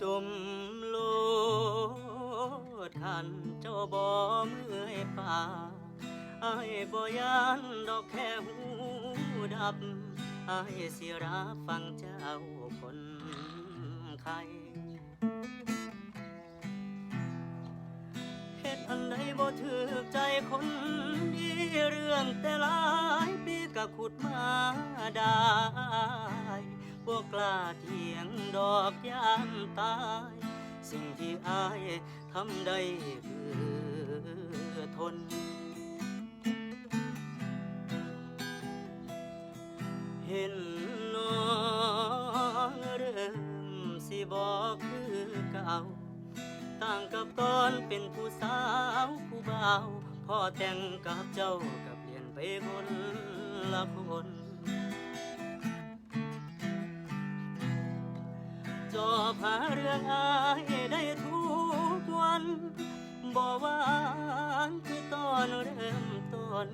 จมโลดทันเจ้าบ่เมื่อยป่าอายบ่ยานดอกแค่หูดับอายสิรับฟังเจ้าคนไข้เฮ็ดอันใดบ่ถูกใจคนดีเรื่องแต่หลายปีก็ขุดมาได้บ่กล้าเถียงดอกยามตายสิ่งที่อายทำได้คือทนเห็นน้องเริ่มสิบอกคือเก่าต่างกับตอนเป็นผู้สาวผู้บ่าวพอแต่งกับเจ้าก็เปลี่ยนไปคนละคนจอบหาเรื่องอายได้ทุกวันบ่หวานคือตอนเริ่มต้น